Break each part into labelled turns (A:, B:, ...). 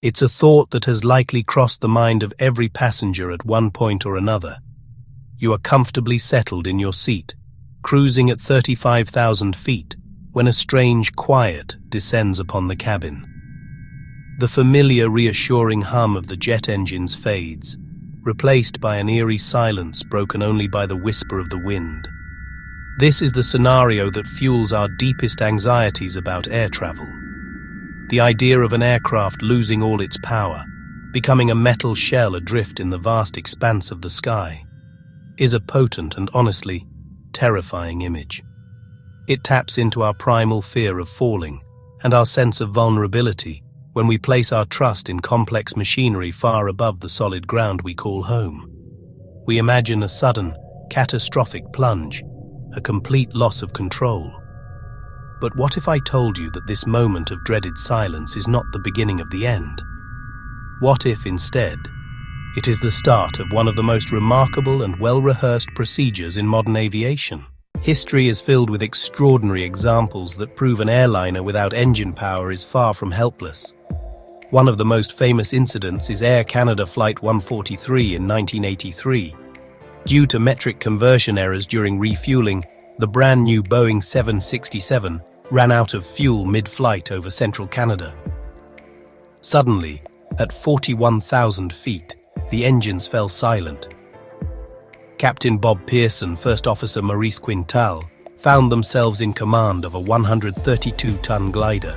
A: It's a thought that has likely crossed the mind of every passenger at one point or another. You are comfortably settled in your seat, cruising at 35,000 feet, when a strange quiet descends upon the cabin. The familiar, reassuring hum of the jet engines fades, replaced by an eerie silence broken only by the whisper of the wind. This is the scenario that fuels our deepest anxieties about air travel. The idea of an aircraft losing all its power, becoming a metal shell adrift in the vast expanse of the sky, is a potent and honestly terrifying image. It taps into our primal fear of falling and our sense of vulnerability when we place our trust in complex machinery far above the solid ground we call home. We imagine a sudden, catastrophic plunge, a complete loss of control. But what if I told you that this moment of dreaded silence is not the beginning of the end? What if, instead, it is the start of one of the most remarkable and well-rehearsed procedures in modern aviation? History is filled with extraordinary examples that prove an airliner without engine power is far from helpless. One of the most famous incidents is Air Canada Flight 143 in 1983. Due to metric conversion errors during refueling, the brand new Boeing 767 ran out of fuel mid-flight over central Canada. Suddenly, at 41,000 feet, the engines fell silent. Captain Bob Pearson, First Officer Maurice Quintal, found themselves in command of a 132-ton glider.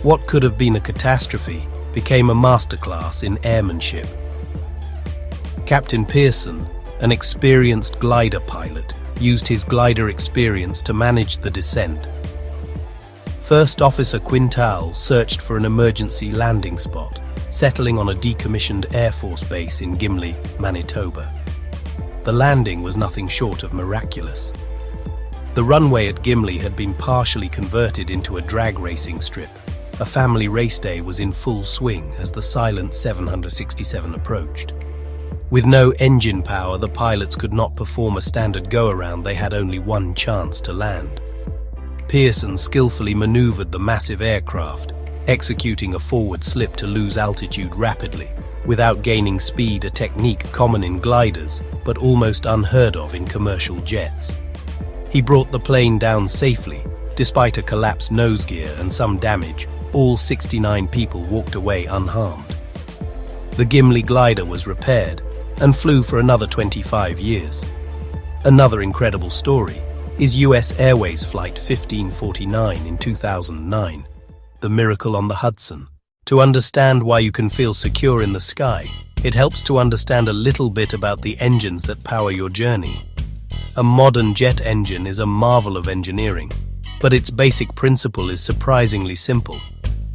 A: What could have been a catastrophe became a masterclass in airmanship. Captain Pearson, an experienced glider pilot, used his glider experience to manage the descent. First Officer Quintal searched for an emergency landing spot, settling on a decommissioned Air Force base in Gimli, Manitoba. The landing was nothing short of miraculous. The runway at Gimli had been partially converted into a drag racing strip. A family race day was in full swing as the silent 767 approached. With no engine power, the pilots could not perform a standard go-around. They had only one chance to land. Pearson skillfully maneuvered the massive aircraft, executing a forward slip to lose altitude rapidly, without gaining speed, a technique common in gliders, but almost unheard of in commercial jets. He brought the plane down safely. Despite a collapsed nose gear and some damage, all 69 people walked away unharmed. The Gimli glider was repaired and flew for another 25 years. Another incredible story is US Airways Flight 1549 in 2009, the Miracle on the Hudson. To understand why you can feel secure in the sky, it helps to understand a little bit about the engines that power your journey. A modern jet engine is a marvel of engineering, but its basic principle is surprisingly simple.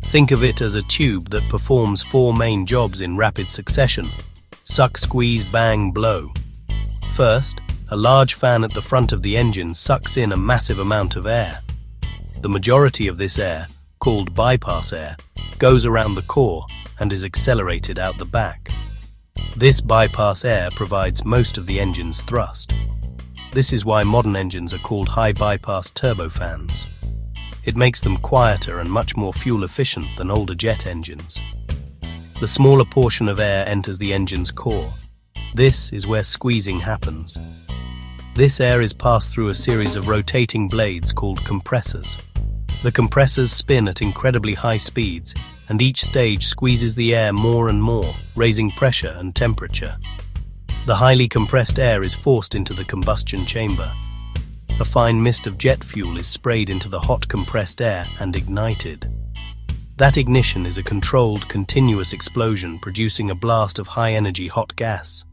A: Think of it as a tube that performs four main jobs in rapid succession: suck, squeeze, bang, blow. First, a large fan at the front of the engine sucks in a massive amount of air. The majority of this air, called bypass air, goes around the core and is accelerated out the back. This bypass air provides most of the engine's thrust. This is why modern engines are called high bypass turbofans. It makes them quieter and much more fuel efficient than older jet engines. The smaller portion of air enters the engine's core. This is where squeezing happens. This air is passed through a series of rotating blades called compressors. The compressors spin at incredibly high speeds, and each stage squeezes the air more and more, raising pressure and temperature. The highly compressed air is forced into the combustion chamber. A fine mist of jet fuel is sprayed into the hot compressed air and ignited. That ignition is a controlled, continuous explosion producing a blast of high-energy hot gas.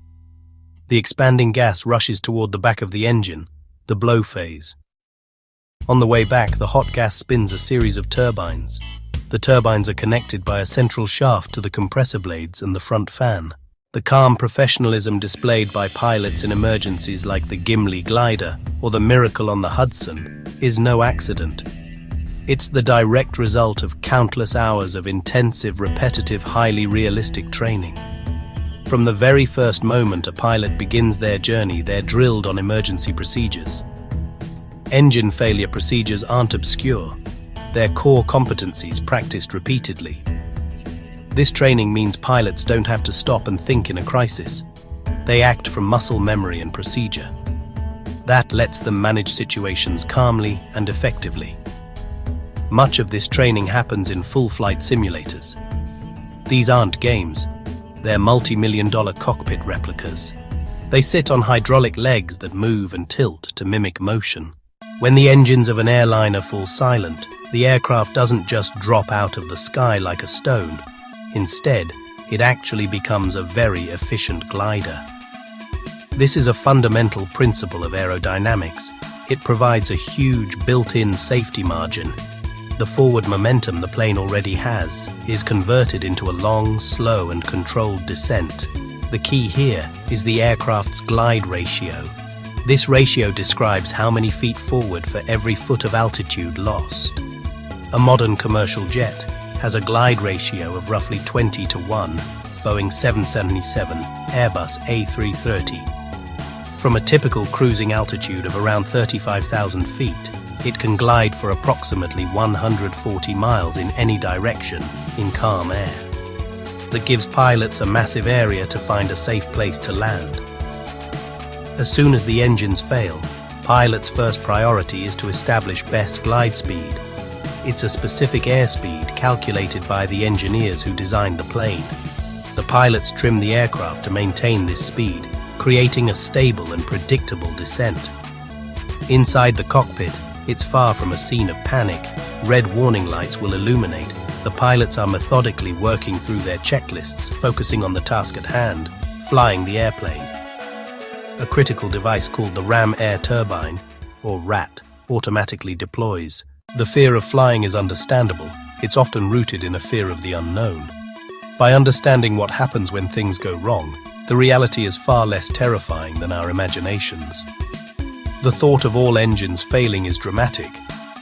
A: The expanding gas rushes toward the back of the engine, the blow phase. On the way back, the hot gas spins a series of turbines. The turbines are connected by a central shaft to the compressor blades and the front fan. The calm professionalism displayed by pilots in emergencies like the Gimli glider or the Miracle on the Hudson is no accident. It's the direct result of countless hours of intensive, repetitive, highly realistic training. From the very first moment a pilot begins their journey, they're drilled on emergency procedures. Engine failure procedures aren't obscure. They're core competencies practiced repeatedly. This training means pilots don't have to stop and think in a crisis. They act from muscle memory and procedure. That lets them manage situations calmly and effectively. Much of this training happens in full-flight simulators. These aren't games, they're multi-million-dollar cockpit replicas. They sit on hydraulic legs that move and tilt to mimic motion. When the engines of an airliner fall silent, the aircraft doesn't just drop out of the sky like a stone. Instead, it actually becomes a very efficient glider. This is a fundamental principle of aerodynamics. It provides a huge built-in safety margin. The forward momentum the plane already has is converted into a long, slow, and controlled descent. The key here is the aircraft's glide ratio. This ratio describes how many feet forward for every foot of altitude lost. A modern commercial jet has a glide ratio of roughly 20:1, Boeing 777, Airbus A330. From a typical cruising altitude of around 35,000 feet, it can glide for approximately 140 miles in any direction in calm air. That gives pilots a massive area to find a safe place to land. As soon as the engines fail, pilots' first priority is to establish best glide speed. It's a specific airspeed calculated by the engineers who designed the plane. The pilots trim the aircraft to maintain this speed, creating a stable and predictable descent. Inside the cockpit, it's far from a scene of panic. Red warning lights will illuminate. The pilots are methodically working through their checklists, focusing on the task at hand, flying the airplane. A critical device called the Ram Air Turbine, or RAT, automatically deploys. The fear of flying is understandable. It's often rooted in a fear of the unknown. By understanding what happens when things go wrong, the reality is far less terrifying than our imaginations. The thought of all engines failing is dramatic,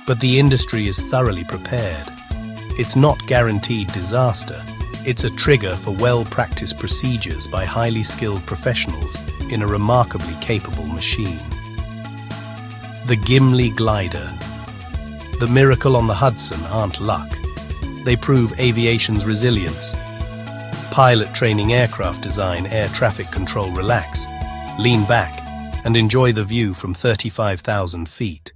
A: but the industry is thoroughly prepared. It's not guaranteed disaster. It's a trigger for well-practiced procedures by highly skilled professionals in a remarkably capable machine. The Gimli Glider. The miracle on the Hudson aren't luck. They prove aviation's resilience. Pilot training, aircraft design, air traffic control. Relax, lean back, and enjoy the view from 35,000 feet.